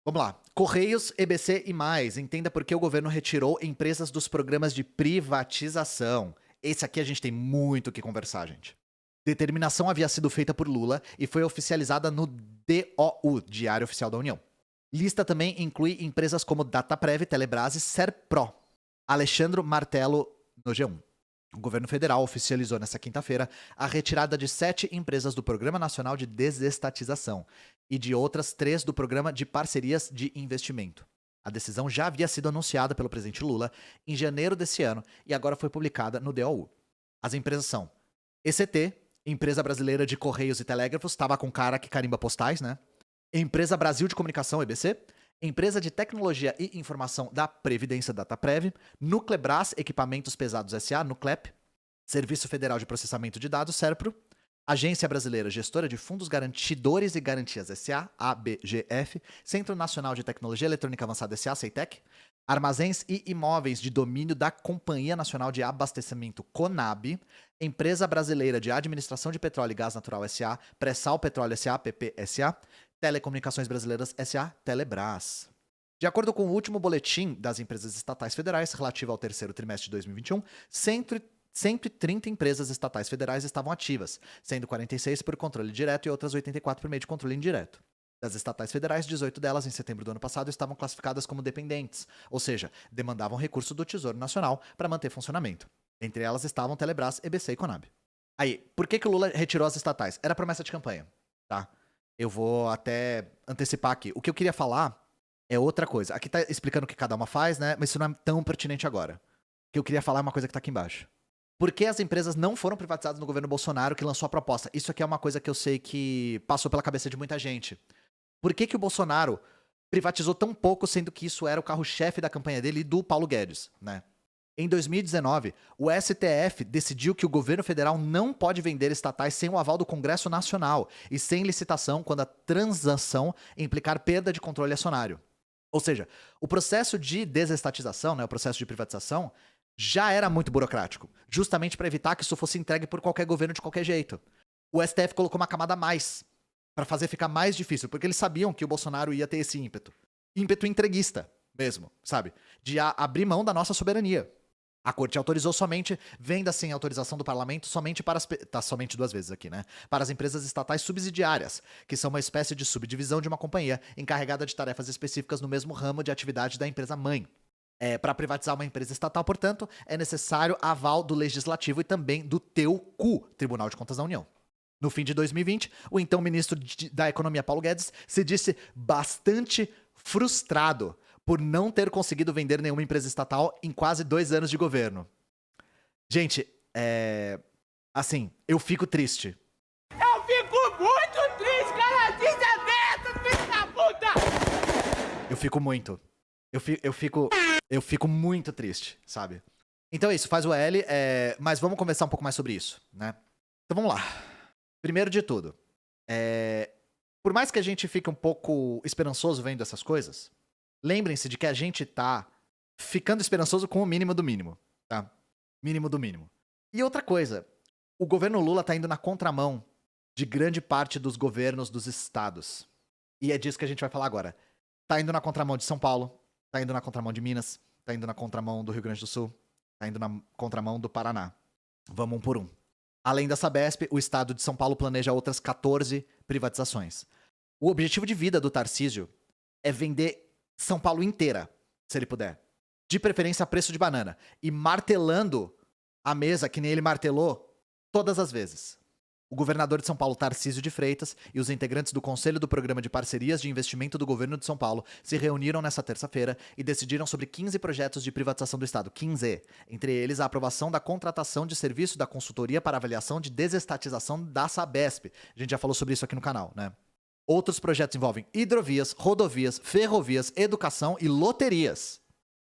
Vamos lá. Correios, EBC e mais. Entenda por que o governo retirou empresas dos programas de privatização. Esse aqui a gente tem muito o que conversar, gente. Determinação havia sido feita por Lula e foi oficializada no DOU, Diário Oficial da União. Lista também inclui empresas como Dataprev, Telebrás e Serpro. Alexandre Martello no G1. O governo federal oficializou nesta quinta-feira a retirada de 7 empresas do Programa Nacional de Desestatização e de outras 3 do Programa de Parcerias de Investimento. A decisão já havia sido anunciada pelo presidente Lula em janeiro desse ano e agora foi publicada no DOU. As empresas são ECT, Empresa Brasileira de Correios e Telégrafos, estava com cara que carimba postais, né? Empresa Brasil de Comunicação, EBC, Empresa de Tecnologia e Informação da Previdência, Dataprev, Nuclebras Equipamentos Pesados S.A., Nuclep, Serviço Federal de Processamento de Dados, SERPRO, Agência Brasileira Gestora de Fundos Garantidores e Garantias S.A., ABGF, Centro Nacional de Tecnologia Eletrônica Avançada S.A., CEITEC, Armazéns e Imóveis de Domínio da Companhia Nacional de Abastecimento, CONAB, Empresa Brasileira de Administração de Petróleo e Gás Natural S.A., Pré-Sal Petróleo S.A., PPSA, Telecomunicações Brasileiras S.A., Telebrás. De acordo com o último boletim das empresas estatais federais relativo ao terceiro trimestre de 2021, 130 empresas estatais federais estavam ativas, sendo 46 por controle direto e outras 84 por meio de controle indireto. Das estatais federais, 18 delas, em setembro do ano passado, estavam classificadas como dependentes, ou seja, demandavam recurso do Tesouro Nacional para manter funcionamento. Entre elas estavam Telebrás, EBC e Conab. Aí, por que o Lula retirou as estatais? Era promessa de campanha, tá? Eu vou até antecipar aqui. O que eu queria falar é outra coisa. Aqui tá explicando o que cada uma faz, né? Mas isso não é tão pertinente agora. O que eu queria falar é uma coisa que tá aqui embaixo. Por que as empresas não foram privatizadas no governo Bolsonaro que lançou a proposta? Isso aqui é uma coisa que eu sei que passou pela cabeça de muita gente. Por que o Bolsonaro privatizou tão pouco, sendo que isso era o carro-chefe da campanha dele e do Paulo Guedes, né? Em 2019, o STF decidiu que o governo federal não pode vender estatais sem o aval do Congresso Nacional e sem licitação quando a transação implicar perda de controle acionário. Ou seja, o processo de desestatização, né, o processo de privatização, já era muito burocrático, justamente para evitar que isso fosse entregue por qualquer governo de qualquer jeito. O STF colocou uma camada a mais para fazer ficar mais difícil, porque eles sabiam que o Bolsonaro ia ter esse ímpeto. Ímpeto entreguista mesmo, sabe? De abrir mão da nossa soberania. A corte autorizou somente venda sem autorização do parlamento somente para as... Tá, somente 2 vezes aqui, né? Para as empresas estatais subsidiárias, que são uma espécie de subdivisão de uma companhia encarregada de tarefas específicas no mesmo ramo de atividade da empresa-mãe. Para privatizar uma empresa estatal, portanto, é necessário aval do Legislativo e também do TCU, Tribunal de Contas da União. No fim de 2020, o então ministro da Economia, Paulo Guedes, se disse bastante frustrado por não ter conseguido vender nenhuma empresa estatal em quase 2 anos de governo. Gente, assim, eu fico triste. Eu fico muito triste, cara! Desaberto, filho da puta! Eu fico muito. Eu fico muito triste, sabe? Então é isso, faz o L, mas vamos conversar um pouco mais sobre isso, né? Então vamos lá. Primeiro de tudo, por mais que a gente fique um pouco esperançoso vendo essas coisas, lembrem-se de que a gente tá ficando esperançoso com o mínimo do mínimo, tá? Mínimo do mínimo. E outra coisa, o governo Lula tá indo na contramão de grande parte dos governos dos estados. E é disso que a gente vai falar agora. Tá indo na contramão de São Paulo, tá indo na contramão de Minas, tá indo na contramão do Rio Grande do Sul, tá indo na contramão do Paraná. Vamos um por um. Além da Sabesp, o estado de São Paulo planeja outras 14 privatizações. O objetivo de vida do Tarcísio é vender São Paulo inteira, se ele puder. De preferência a preço de banana. E martelando a mesa, que nem ele martelou, todas as vezes. O governador de São Paulo, Tarcísio de Freitas, e os integrantes do Conselho do Programa de Parcerias de Investimento do Governo de São Paulo se reuniram nesta terça-feira e decidiram sobre 15 projetos de privatização do Estado. 15. Entre eles, a aprovação da contratação de serviço da consultoria para avaliação de desestatização da Sabesp. A gente já falou sobre isso aqui no canal, né? Outros projetos envolvem hidrovias, rodovias, ferrovias, educação e loterias.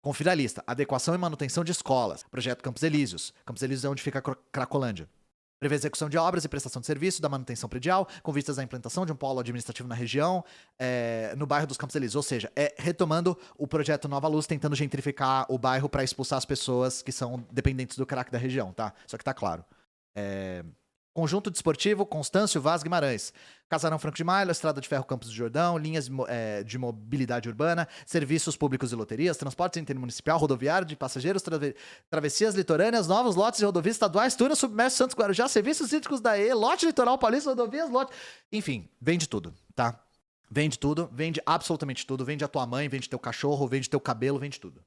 Confira a lista. Adequação e manutenção de escolas. Projeto Campos Elíseos. Campos Elíseos é onde fica a Cracolândia. Prevê execução de obras e prestação de serviço da manutenção predial, com vistas à implantação de um polo administrativo na região, no bairro dos Campos Elíseos. Ou seja, retomando o projeto Nova Luz, tentando gentrificar o bairro para expulsar as pessoas que são dependentes do crack da região, tá? Só que tá claro. Conjunto Desportivo Constâncio Vaz Guimarães, Casarão Franco de Maio, Estrada de Ferro Campos do Jordão, linhas de mobilidade urbana, serviços públicos e loterias, transportes intermunicipal, rodoviário de passageiros, travessias litorâneas, novos lotes de rodovias estaduais, túneis submersos Santos Guarujá, serviços hídricos da E, lote litoral paulista, rodovias, lote... Enfim, vende tudo, tá? Vende tudo, vende absolutamente tudo, vende a tua mãe, vende teu cachorro, vende teu cabelo, vende tudo.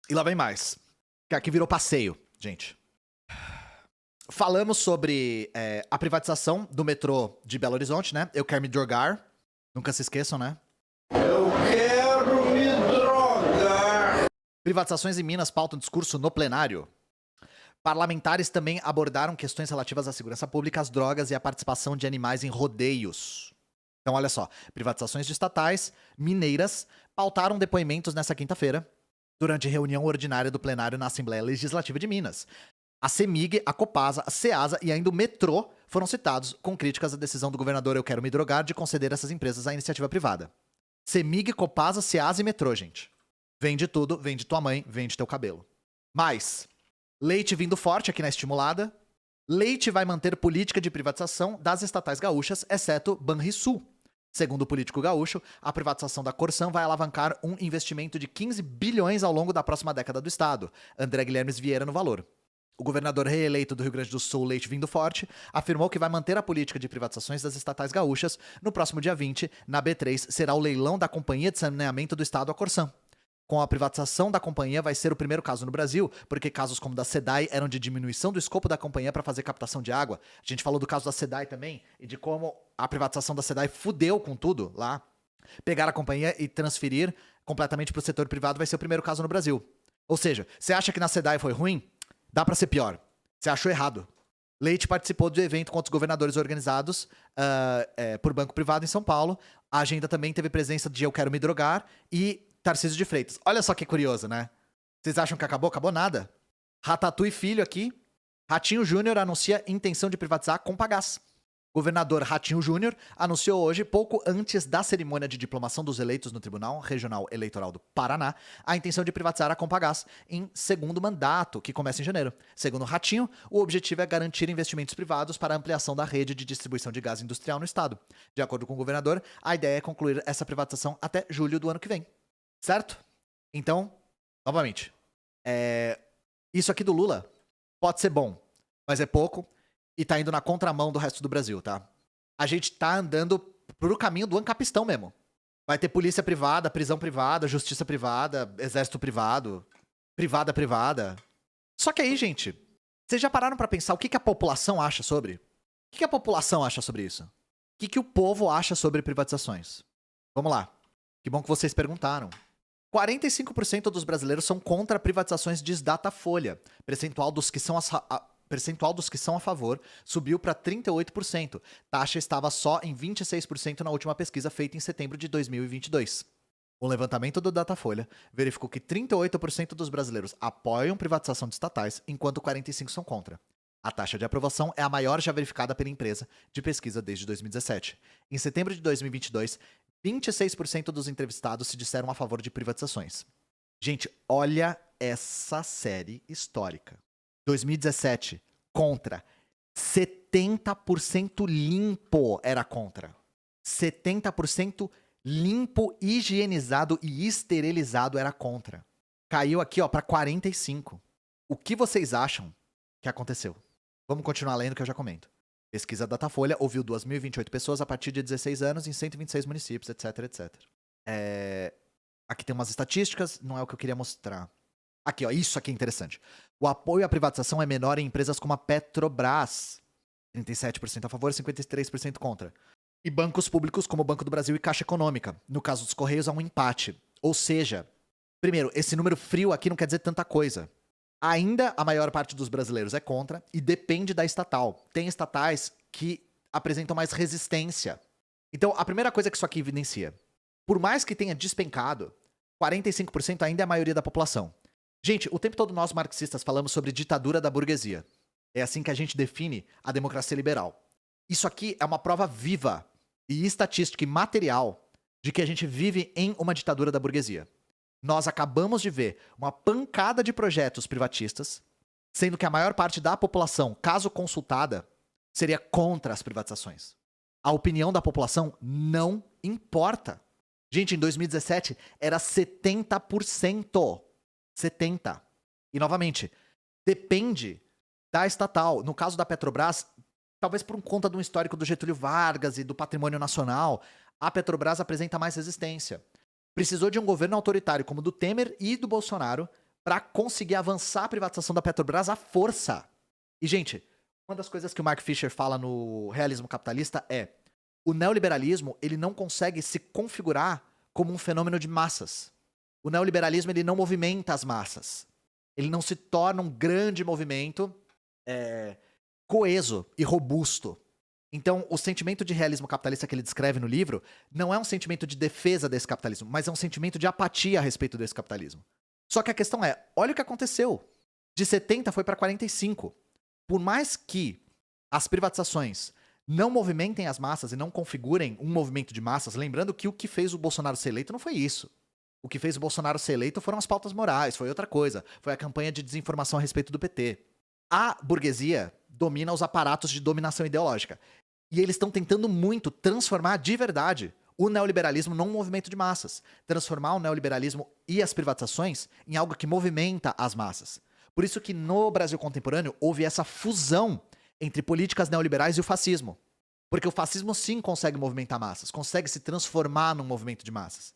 E lá vem mais, que aqui virou passeio, gente. Falamos sobre a privatização do metrô de Belo Horizonte, né? Eu quero me drogar. Nunca se esqueçam, né? Eu quero me drogar. Privatizações em Minas pautam discurso no plenário. Parlamentares também abordaram questões relativas à segurança pública, às drogas e à participação de animais em rodeios. Então, olha só. Privatizações de estatais mineiras pautaram depoimentos nessa quinta-feira, durante reunião ordinária do plenário na Assembleia Legislativa de Minas. A CEMIG, a Copasa, a CEASA e ainda o metrô foram citados com críticas à decisão do governador Eu Quero Me Drogar de conceder essas empresas à iniciativa privada. CEMIG, Copasa, CEASA e metrô, gente. Vende tudo, vende tua mãe, vende teu cabelo. Mas, Leite vindo forte aqui na estimulada. Leite vai manter política de privatização das estatais gaúchas, exceto Banrisul. Segundo o político gaúcho, a privatização da Corsan vai alavancar um investimento de 15 bilhões ao longo da próxima década do estado. André Guilhermes Vieira no valor. O governador reeleito do Rio Grande do Sul, Leite vindo forte, afirmou que vai manter a política de privatizações das estatais gaúchas. No próximo dia 20, na B3, será o leilão da Companhia de Saneamento do Estado, a Corsan. Com a privatização da companhia, vai ser o primeiro caso no Brasil, porque casos como da SEDAI eram de diminuição do escopo da companhia para fazer captação de água. A gente falou do caso da SEDAI também, e de como a privatização da SEDAI fudeu com tudo lá. Pegar a companhia e transferir completamente para o setor privado vai ser o primeiro caso no Brasil. Ou seja, você acha que na SEDAI foi ruim? Dá pra ser pior. Você achou errado. Leite participou do evento com outros governadores organizados por banco privado em São Paulo. A agenda também teve presença de Eu Quero Me Drogar e Tarcísio de Freitas. Olha só que curioso, né? Vocês acham que acabou? Acabou nada. Ratatouille Filho aqui. Ratinho Júnior anuncia intenção de privatizar a Compagás. Governador Ratinho Júnior anunciou hoje, pouco antes da cerimônia de diplomação dos eleitos no Tribunal Regional Eleitoral do Paraná, a intenção de privatizar a Compagás em segundo mandato, que começa em janeiro. Segundo Ratinho, o objetivo é garantir investimentos privados para a ampliação da rede de distribuição de gás industrial no estado. De acordo com o governador, a ideia é concluir essa privatização até julho do ano que vem. Certo? Então, novamente, isso aqui do Lula pode ser bom, mas é pouco. E tá indo na contramão do resto do Brasil, tá? A gente tá andando pro caminho do ancapistão mesmo. Vai ter polícia privada, prisão privada, justiça privada, exército privado, privada. Só que aí, gente, vocês já pararam pra pensar o que a população acha sobre? O que a população acha sobre isso? O que o povo acha sobre privatizações? Vamos lá. Que bom que vocês perguntaram. 45% dos brasileiros são contra privatizações, diz Datafolha. Percentual dos que são a favor subiu para 38%. Taxa estava só em 26% na última pesquisa feita em setembro de 2022. O levantamento do Datafolha verificou que 38% dos brasileiros apoiam privatização de estatais, enquanto 45% são contra. A taxa de aprovação é a maior já verificada pela empresa de pesquisa desde 2017. Em setembro de 2022, 26% dos entrevistados se disseram a favor de privatizações. Gente, olha essa série histórica. 2017, contra. 70% limpo era contra. 70% limpo, higienizado e esterilizado era contra. Caiu aqui, ó, para 45%. O que vocês acham que aconteceu? Vamos continuar lendo que eu já comento. Pesquisa Datafolha ouviu 2.028 pessoas a partir de 16 anos em 126 municípios, etc. Aqui tem umas estatísticas, não é o que eu queria mostrar. Aqui, ó, isso aqui é interessante. O apoio à privatização é menor em empresas como a Petrobras. 37% a favor, 53% contra. E bancos públicos como o Banco do Brasil e Caixa Econômica. No caso dos Correios, há um empate. Ou seja, primeiro, esse número frio aqui não quer dizer tanta coisa. Ainda a maior parte dos brasileiros é contra e depende da estatal. Tem estatais que apresentam mais resistência. Então, a primeira coisa que isso aqui evidencia. Por mais que tenha despencado, 45% ainda é a maioria da população. Gente, o tempo todo nós marxistas falamos sobre ditadura da burguesia. É assim que a gente define a democracia liberal. Isso aqui é uma prova viva e estatística e material de que a gente vive em uma ditadura da burguesia. Nós acabamos de ver uma pancada de projetos privatistas, sendo que a maior parte da população, caso consultada, seria contra as privatizações. A opinião da população não importa. Gente, em 2017 era 70%. 70%. E, novamente, depende da estatal. No caso da Petrobras, talvez por conta de um histórico do Getúlio Vargas e do patrimônio nacional, a Petrobras apresenta mais resistência. Precisou de um governo autoritário como o do Temer e do Bolsonaro para conseguir avançar a privatização da Petrobras à força. E, gente, uma das coisas que o Mark Fisher fala no Realismo Capitalista é: o neoliberalismo ele não consegue se configurar como um fenômeno de massas. O neoliberalismo ele não movimenta as massas. Ele não se torna um grande movimento coeso e robusto. Então, o sentimento de realismo capitalista que ele descreve no livro não é um sentimento de defesa desse capitalismo, mas é um sentimento de apatia a respeito desse capitalismo. Só que a questão é, olha o que aconteceu. De 70 foi para 45. Por mais que as privatizações não movimentem as massas e não configurem um movimento de massas, lembrando que o que fez o Bolsonaro ser eleito não foi isso. O que fez o Bolsonaro ser eleito foram as pautas morais, foi outra coisa. Foi a campanha de desinformação a respeito do PT. A burguesia domina os aparatos de dominação ideológica. E eles estão tentando muito transformar de verdade o neoliberalismo num movimento de massas. Transformar o neoliberalismo e as privatizações em algo que movimenta as massas. Por isso que no Brasil contemporâneo houve essa fusão entre políticas neoliberais e o fascismo. Porque o fascismo sim consegue movimentar massas, consegue se transformar num movimento de massas.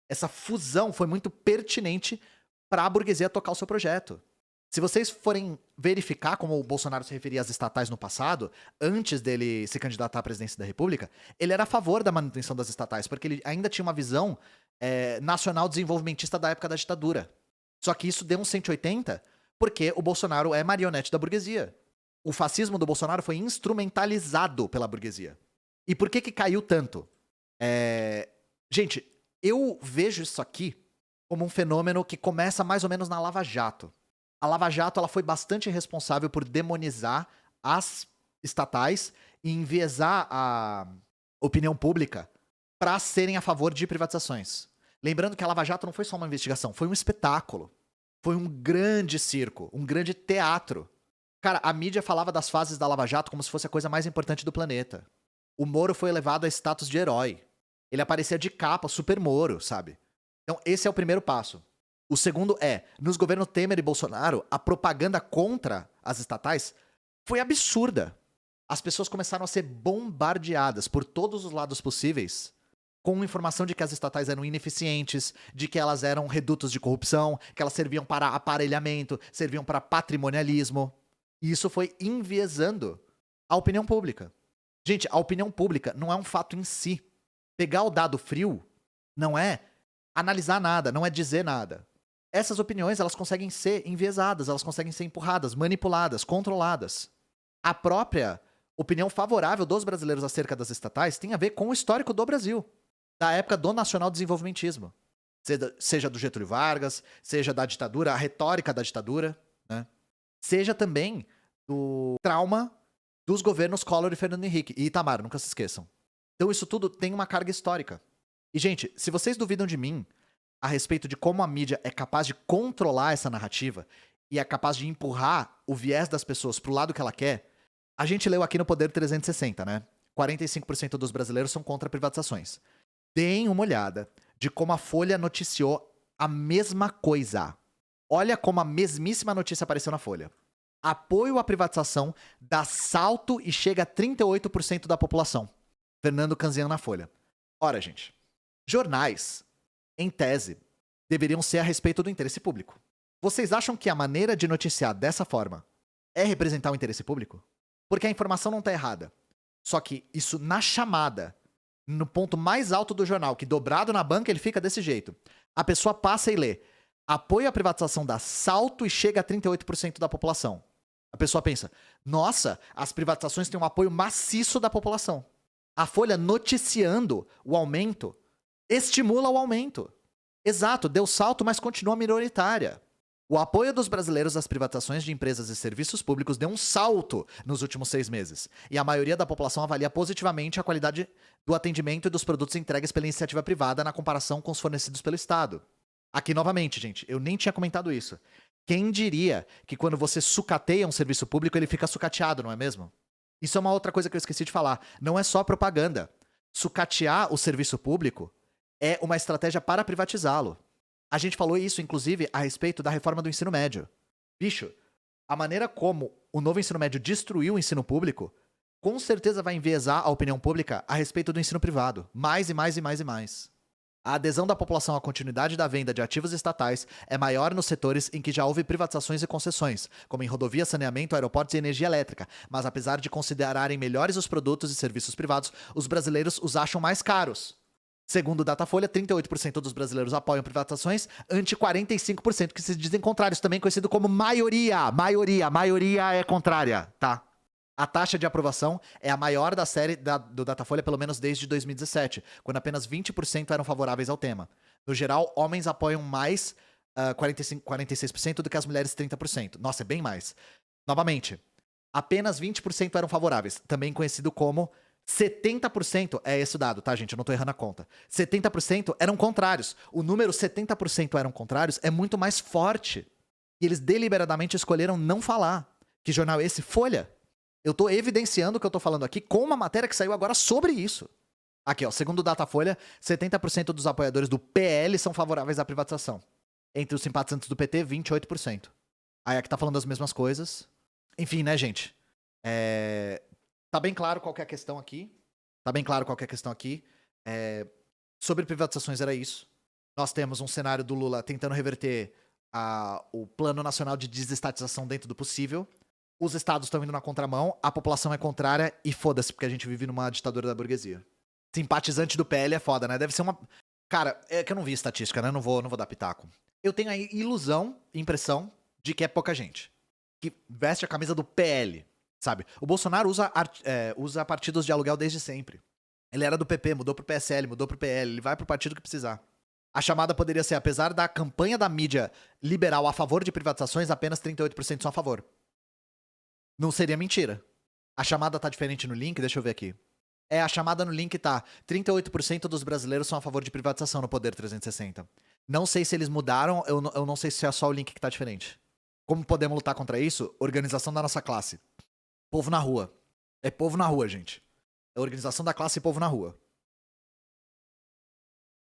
Essa fusão foi muito pertinente para a burguesia tocar o seu projeto. Se vocês forem verificar como o Bolsonaro se referia às estatais no passado, antes dele se candidatar à presidência da República, ele era a favor da manutenção das estatais, porque ele ainda tinha uma visão nacional desenvolvimentista da época da ditadura. Só que isso deu um 180 porque o Bolsonaro é marionete da burguesia. O fascismo do Bolsonaro foi instrumentalizado pela burguesia. E por que caiu tanto? Gente, eu vejo isso aqui como um fenômeno que começa mais ou menos na Lava Jato. A Lava Jato ela foi bastante responsável por demonizar as estatais e enviesar a opinião pública para serem a favor de privatizações. Lembrando que a Lava Jato não foi só uma investigação, foi um espetáculo. Foi um grande circo, um grande teatro. Cara, a mídia falava das fases da Lava Jato como se fosse a coisa mais importante do planeta. O Moro foi elevado a status de herói. Ele aparecia de capa, super Moro, sabe? Então esse é o primeiro passo. O segundo é, nos governos Temer e Bolsonaro, a propaganda contra as estatais foi absurda. As pessoas começaram a ser bombardeadas por todos os lados possíveis com informação de que as estatais eram ineficientes, de que elas eram redutos de corrupção, que elas serviam para aparelhamento, serviam para patrimonialismo. E isso foi enviesando a opinião pública. Gente, a opinião pública não é um fato em si. Pegar o dado frio não é analisar nada, não é dizer nada. Essas opiniões, elas conseguem ser enviesadas, elas conseguem ser empurradas, manipuladas, controladas. A própria opinião favorável dos brasileiros acerca das estatais tem a ver com o histórico do Brasil, da época do nacional desenvolvimentismo. Seja do Getúlio Vargas, seja da ditadura, a retórica da ditadura, né? Seja também do trauma dos governos Collor e Fernando Henrique. E Itamar, nunca se esqueçam. Então isso tudo tem uma carga histórica. E, gente, se vocês duvidam de mim a respeito de como a mídia é capaz de controlar essa narrativa e é capaz de empurrar o viés das pessoas pro lado que ela quer, a gente leu aqui no Poder 360, né? 45% dos brasileiros são contra privatizações. Deem uma olhada de como a Folha noticiou a mesma coisa. Olha como a mesmíssima notícia apareceu na Folha. Apoio à privatização dá salto e chega a 38% da população. Fernando Canzian na Folha. Ora, gente, jornais, em tese, deveriam ser a respeito do interesse público. Vocês acham que a maneira de noticiar dessa forma é representar o interesse público? Porque a informação não está errada. Só que isso na chamada, no ponto mais alto do jornal, que dobrado na banca ele fica desse jeito. A pessoa passa e lê: apoio à privatização dá salto e chega a 38% da população. A pessoa pensa: nossa, as privatizações têm um apoio maciço da população. A Folha noticiando o aumento estimula o aumento. Exato, deu salto, mas continua minoritária. O apoio dos brasileiros às privatizações de empresas e serviços públicos deu um salto nos últimos 6 meses. E a maioria da população avalia positivamente a qualidade do atendimento e dos produtos entregues pela iniciativa privada na comparação com os fornecidos pelo Estado. Aqui, novamente, gente, eu nem tinha comentado isso. Quem diria que quando você sucateia um serviço público, ele fica sucateado, não é mesmo? Isso é uma outra coisa que eu esqueci de falar. Não é só propaganda. Sucatear o serviço público é uma estratégia para privatizá-lo. A gente falou isso, inclusive, a respeito da reforma do ensino médio. Bicho, a maneira como o novo ensino médio destruiu o ensino público, com certeza vai enviesar a opinião pública a respeito do ensino privado. Mais e mais e mais e mais. A adesão da população à continuidade da venda de ativos estatais é maior nos setores em que já houve privatizações e concessões, como em rodovia, saneamento, aeroportos e energia elétrica. Mas apesar de considerarem melhores os produtos e serviços privados, os brasileiros os acham mais caros. Segundo o Datafolha, 38% dos brasileiros apoiam privatizações, ante 45% que se dizem contrários, também conhecido como maioria. Maioria é contrária, tá? A taxa de aprovação é a maior da série do Datafolha, pelo menos desde 2017, quando apenas 20% eram favoráveis ao tema. No geral, homens apoiam mais 46% do que as mulheres 30%. Nossa, é bem mais. Novamente, apenas 20% eram favoráveis, também conhecido como 70%, é esse o dado, tá, gente? Eu não tô errando a conta. 70% eram contrários. O número 70% eram contrários é muito mais forte. E eles deliberadamente escolheram não falar. Que jornal é esse? Folha. Eu tô evidenciando o que eu tô falando aqui com uma matéria que saiu agora sobre isso. Aqui, ó, segundo o Datafolha, 70% dos apoiadores do PL são favoráveis à privatização. Entre os simpatizantes do PT, 28%. Aí aqui tá falando as mesmas coisas. Enfim, né, gente? Tá bem claro qual que é a questão aqui. Sobre privatizações era isso. Nós temos um cenário do Lula tentando reverter o Plano Nacional de Desestatização dentro do possível. Os estados estão indo na contramão, a população é contrária e foda-se, porque a gente vive numa ditadura da burguesia. Simpatizante do PL é foda, né? Deve ser uma... Cara, é que eu não vi estatística, né? Não vou dar pitaco. Eu tenho a ilusão, impressão, de que é pouca gente que veste a camisa do PL, sabe? O Bolsonaro usa partidos de aluguel desde sempre. Ele era do PP, mudou pro PSL, mudou pro PL, ele vai pro partido que precisar. A chamada poderia ser, apesar da campanha da mídia liberal a favor de privatizações, apenas 38% são a favor. Não seria mentira. A chamada tá diferente no link, deixa eu ver aqui. A chamada no link tá 38% dos brasileiros são a favor de privatização no Poder 360. Não sei se eles mudaram, eu não sei se é só o link que tá diferente. Como podemos lutar contra isso? Organização da nossa classe. Povo na rua. É povo na rua, gente. É organização da classe e povo na rua.